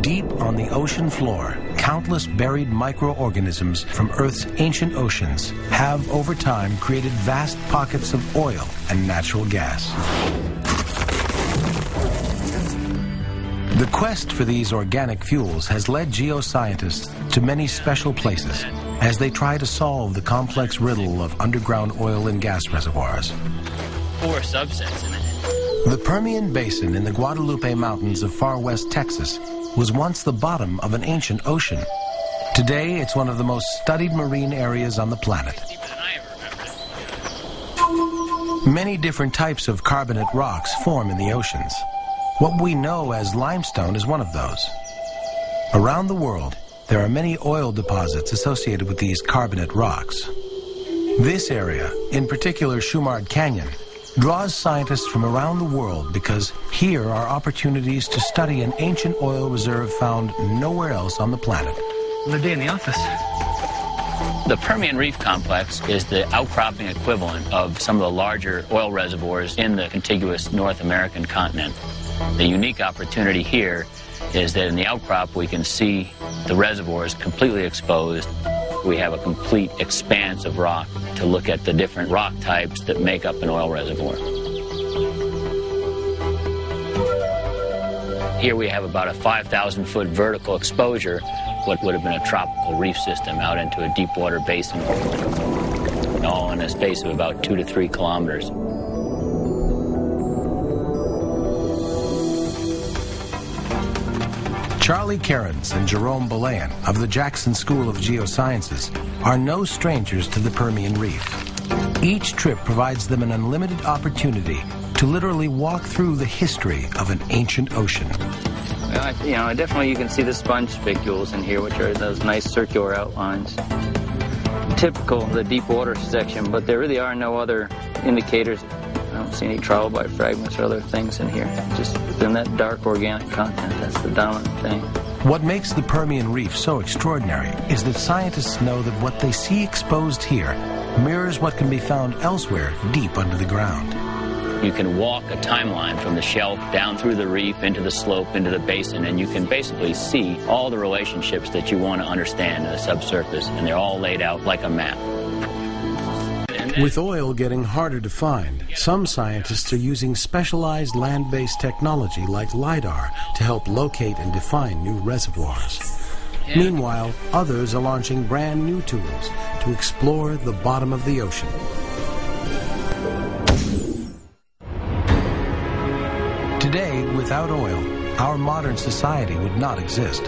Deep on the ocean floor, countless buried microorganisms from Earth's ancient oceans have, over time, created vast pockets of oil and natural gas. The quest for these organic fuels has led geoscientists to many special places as they try to solve the complex riddle of underground oil and gas reservoirs. 4 subsets in it. The Permian Basin in the Guadalupe Mountains of far west Texas was once the bottom of an ancient ocean. Today, it's one of the most studied marine areas on the planet. Deeper than I ever remembered. Many different types of carbonate rocks form in the oceans. What we know as limestone is one of those. Around the world, there are many oil deposits associated with these carbonate rocks. This area, in particular Shumard Canyon, draws scientists from around the world because here are opportunities to study an ancient oil reserve found nowhere else on the planet. Another day in the office. The Permian Reef Complex is the outcropping equivalent of some of the larger oil reservoirs in the contiguous North American continent. The unique opportunity here is that in the outcrop we can see the reservoirs completely exposed. We have a complete expanse of rock to look at the different rock types that make up an oil reservoir. Here we have about a 5,000-foot vertical exposure, what would have been a tropical reef system out into a deep water basin, all in a space of about 2 to 3 kilometers. Charlie Cairns and Jerome Belayan of the Jackson School of Geosciences are no strangers to the Permian Reef. Each trip provides them an unlimited opportunity to literally walk through the history of an ancient ocean. Well, definitely you can see the sponge spicules in here, which are those nice circular outlines. Typical of the deep water section, but there really are no other indicators. I don't see any trilobite fragments or other things in here. Just within that dark organic content, that's the dominant thing. What makes the Permian Reef so extraordinary is that scientists know that what they see exposed here mirrors what can be found elsewhere deep under the ground. You can walk a timeline from the shelf down through the reef, into the slope, into the basin, and you can basically see all the relationships that you want to understand in the subsurface, and they're all laid out like a map. With oil getting harder to find, some scientists are using specialized land-based technology like LIDAR to help locate and define new reservoirs. Meanwhile, others are launching brand new tools to explore the bottom of the ocean. Today, without oil, our modern society would not exist.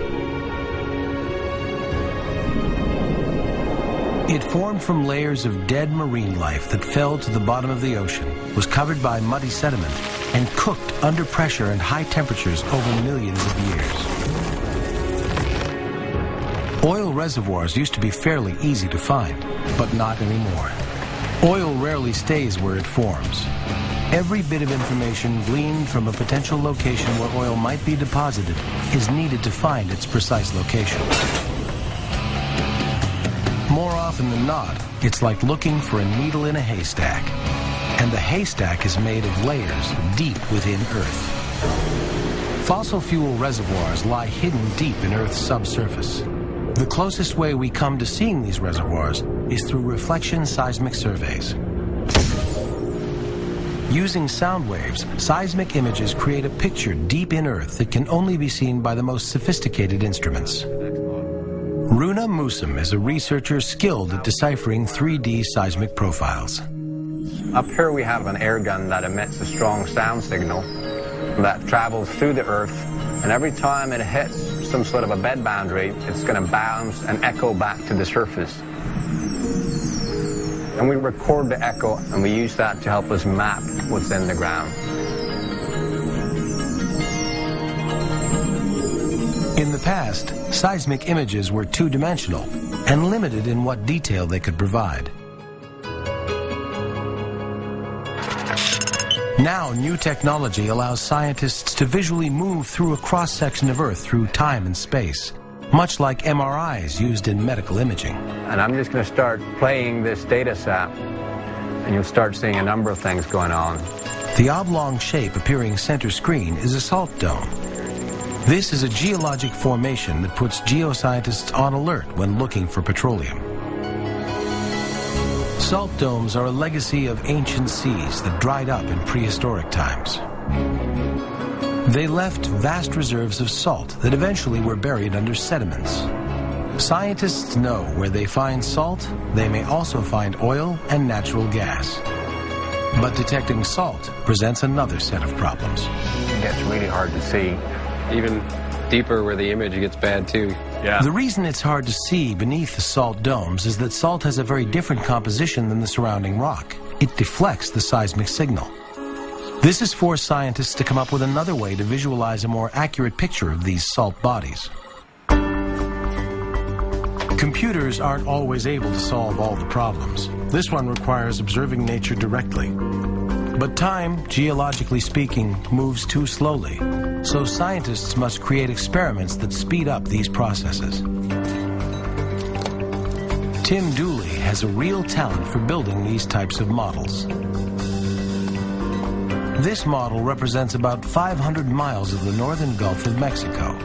It formed from layers of dead marine life that fell to the bottom of the ocean, was covered by muddy sediment, and cooked under pressure and high temperatures over millions of years. Oil reservoirs used to be fairly easy to find, but not anymore. Oil rarely stays where it forms. Every bit of information gleaned from a potential location where oil might be deposited is needed to find its precise location. More often than not, it's like looking for a needle in a haystack. And the haystack is made of layers deep within Earth. Fossil fuel reservoirs lie hidden deep in Earth's subsurface. The closest way we come to seeing these reservoirs is through reflection seismic surveys. Using sound waves, seismic images create a picture deep in Earth that can only be seen by the most sophisticated instruments. Runa Musum is a researcher skilled at deciphering 3D seismic profiles. Up here we have an air gun that emits a strong sound signal that travels through the Earth, and every time it hits some sort of a bed boundary, it's going to bounce and echo back to the surface. And we record the echo, and we use that to help us map what's in the ground. In the past, seismic images were two-dimensional and limited in what detail they could provide. Now, new technology allows scientists to visually move through a cross-section of Earth through time and space, much like MRIs used in medical imaging. And I'm just going to start playing this data set, and you'll start seeing a number of things going on. The oblong shape appearing center screen is a salt dome. This is a geologic formation that puts geoscientists on alert when looking for petroleum. Salt domes are a legacy of ancient seas that dried up in prehistoric times. They left vast reserves of salt that eventually were buried under sediments. Scientists know where they find salt, they may also find oil and natural gas. But detecting salt presents another set of problems. It gets really hard to see. Even deeper where the image gets bad too. Yeah. The reason it's hard to see beneath the salt domes is that salt has a very different composition than the surrounding rock. It deflects the seismic signal. This has forced scientists to come up with another way to visualize a more accurate picture of these salt bodies. Computers aren't always able to solve all the problems. This one requires observing nature directly. But time, geologically speaking, moves too slowly. So scientists must create experiments that speed up these processes. Tim Dooley has a real talent for building these types of models. This model represents about 500 miles of the northern Gulf of Mexico.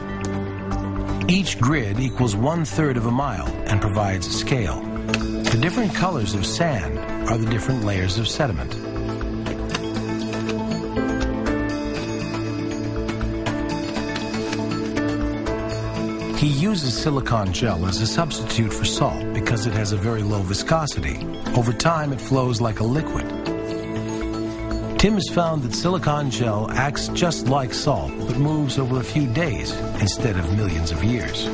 Each grid equals 1/3 of a mile and provides scale. The different colors of sand are the different layers of sediment. He uses silicon gel as a substitute for salt because it has a very low viscosity. Over time, it flows like a liquid. Tim has found that silicon gel acts just like salt, but moves over a few days instead of millions of years.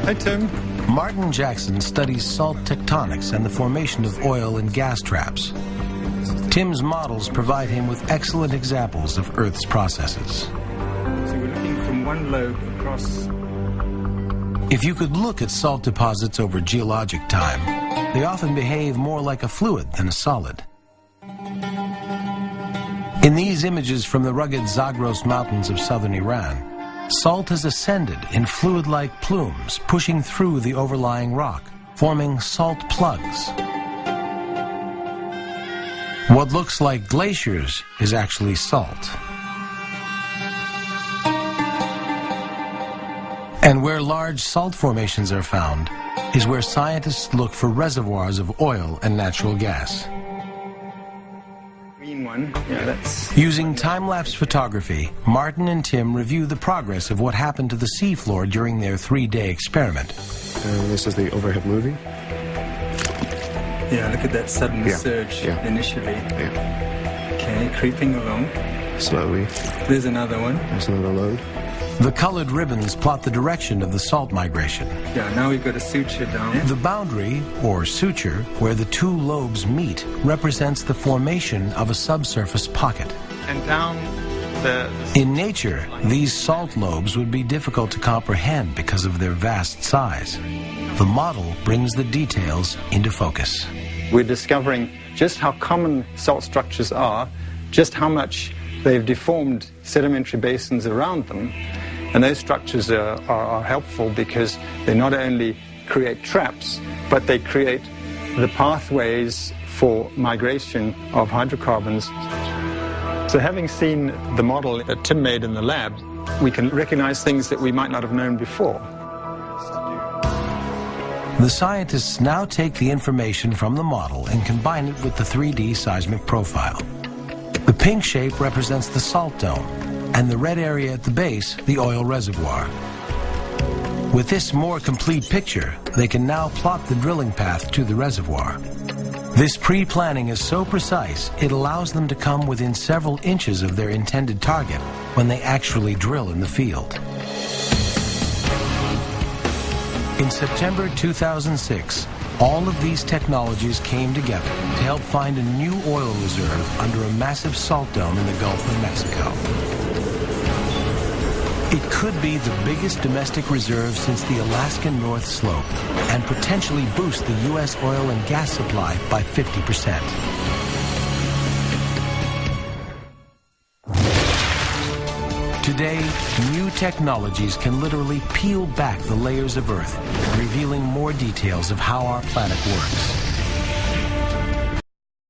Hi, Tim. Martin Jackson studies salt tectonics and the formation of oil and gas traps. Tim's models provide him with excellent examples of Earth's processes. So we're looking from one lobe across. If you could look at salt deposits over geologic time, they often behave more like a fluid than a solid. In these images from the rugged Zagros Mountains of southern Iran, salt has ascended in fluid-like plumes, pushing through the overlying rock, forming salt plugs. What looks like glaciers is actually salt. And where large salt formations are found is where scientists look for reservoirs of oil and natural gas. Green one. Yeah, that's. Using time-lapse photography, Martin and Tim review the progress of what happened to the seafloor during their 3-day experiment. This is the overhead movie. Yeah, look at that sudden surge initially. Yeah. Okay, creeping along. Slowly. There's another one. There's another load. The colored ribbons plot the direction of the salt migration. Yeah, now we've got a suture down. The boundary, or suture, where the two lobes meet, represents the formation of a subsurface pocket. And down In nature, these salt lobes would be difficult to comprehend because of their vast size. The model brings the details into focus. We're discovering just how common salt structures are, just how much they've deformed sedimentary basins around them. And those structures are helpful because they not only create traps, but they create the pathways for migration of hydrocarbons. So having seen the model that Tim made in the lab, we can recognize things that we might not have known before. The scientists now take the information from the model and combine it with the 3D seismic profile. The pink shape represents the salt dome, and the red area at the base, the oil reservoir. With this more complete picture, they can now plot the drilling path to the reservoir. This pre-planning is so precise, it allows them to come within several inches of their intended target when they actually drill in the field. In September 2006, all of these technologies came together to help find a new oil reserve under a massive salt dome in the Gulf of Mexico. It could be the biggest domestic reserve since the Alaskan North Slope and potentially boost the U.S. oil and gas supply by 50%. Today, new technologies can literally peel back the layers of Earth, revealing more details of how our planet works.